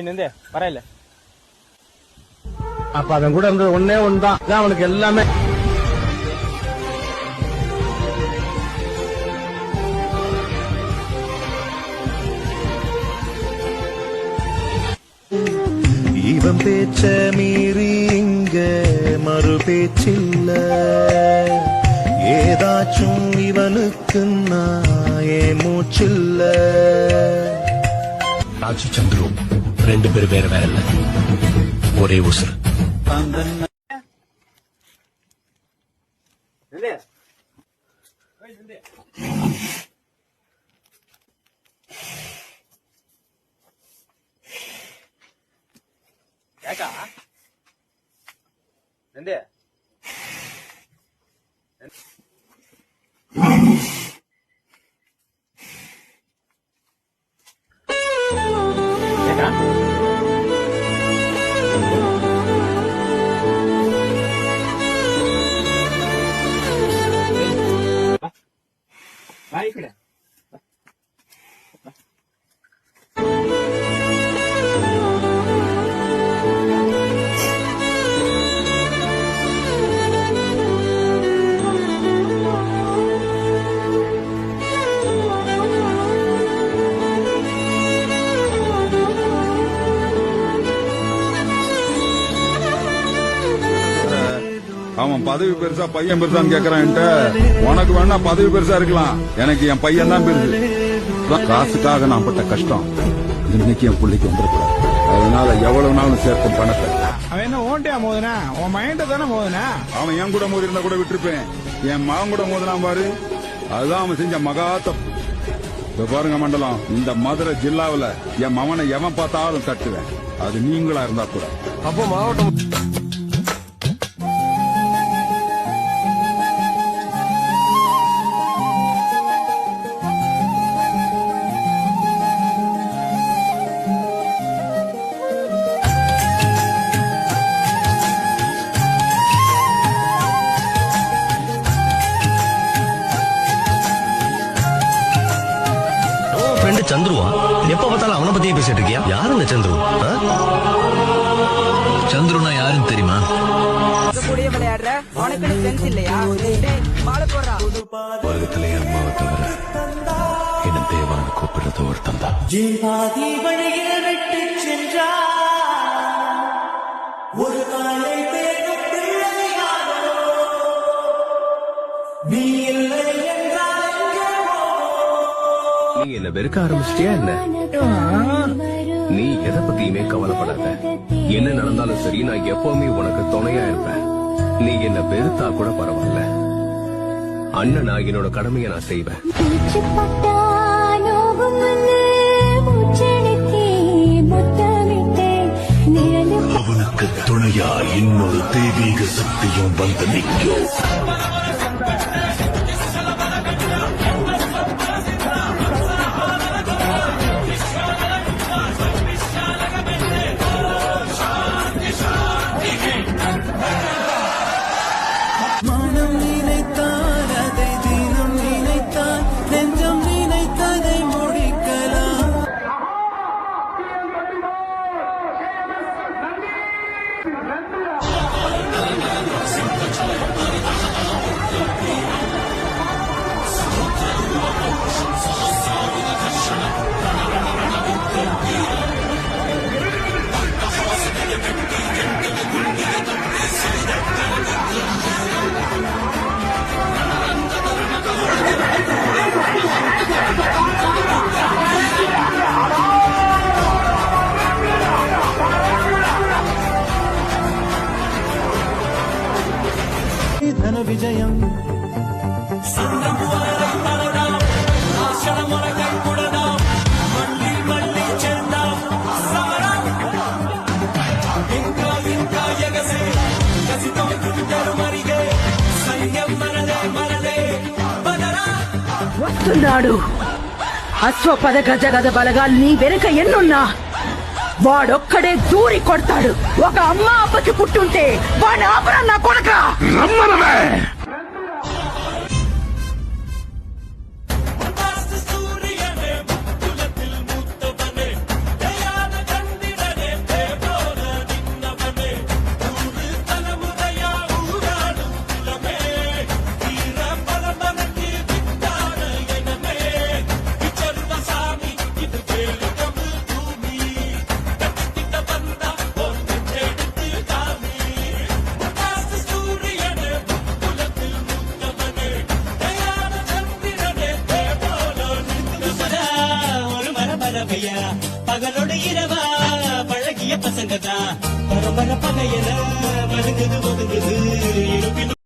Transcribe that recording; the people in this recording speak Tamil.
நிந்தே பரவாயில்ல. அப்ப அவன் கூட இருந்தது ஒன்னே ஒண்ணுதான், அவனுக்கு எல்லாமே. இவன் பேச்ச மீறி இங்க மறு பேச்சில்ல, ஏதாச்சும் இவனுக்கு நாயே மூச்சில்ல. ராஜு சந்துரு 2 பேர் வேற வேற இல்ல, ஒரே உசுறு. ஏக்கா நந்தே வாய்க்கடா அவன் பதவி பெருசா பையன் பெருசான்னு கேக்குறான். உனக்கு வேணா பதவி பெருசா இருக்கலாம், எனக்கு என் பையன் தான் பெருசு. காசுக்காக நான் பட்ட கஷ்டம் இன்னைக்கு என் பிள்ளைக்கு வந்துடக்கூடாது. அதனால எவ்வளவு நாளும் சேர்க்கும் பணத்தை. அவன் என்ன ஓண்டியா மோதுனா? உன் மைண்ட தானே மோதுனா? அவன் என் கூட மோதி இருந்தா கூட விட்டுருப்பேன். என் மகன் கூட மோதினான் பாரு, அதுதான் அவன் செஞ்ச மகா தப்பு. இப்ப பாருங்க மண்டலம், இந்த மதுரை ஜில்லாவில என் மகனை எவன் பார்த்தாலும் தட்டுவேன், அது நீங்களா இருந்தா கூட. அப்போ மாவட்டம் சந்துருவா? எப்ப பார்த்தாலும் அவனை பத்தியே பேசிட்டு இருக்கியா? யாரு இந்த சந்துரு? சந்துருனா யாருன்னு தெரியுமா? உலகத்திலே அம்மாவை தவிர என்ன தேவான கூப்பிடுறது ஒருத்தன் தான். ஒரு நாளை நீ இல்லை நீ என்ன வெறுக்க ஆரம்பிச்சிட்டியா என்ன? நீ எதை பத்தியுமே கவலைப்படாத. என்ன நடந்தாலும் சரி, நான் எப்பவுமே உனக்கு துணையா இருப்பேன். நீ என்ன வெறுத்தா கூட பரவாயில்ல, அண்ணன் நான் என்னோட கடமையை நான் செய்வேன். அவனுக்கு துணையா இன்னொரு தெய்வீக சக்தியும் வந்து நிற்கும். విజయం వస్తున్నాడు. అశ్వపద గజగద బలగాలు నీ వెనుక ఎన్నున్నా వాడొక్కడే దూరి కొడతాడు. ఒక అమ్మ అప్పకి పుట్టుంటే వాడిని ఆపరా నా కొడక. பகலோடு இரவா பழகிய பசங்க தான் பரம்பர பகையன வருகுது ஒதுங்குது இருப்பினும்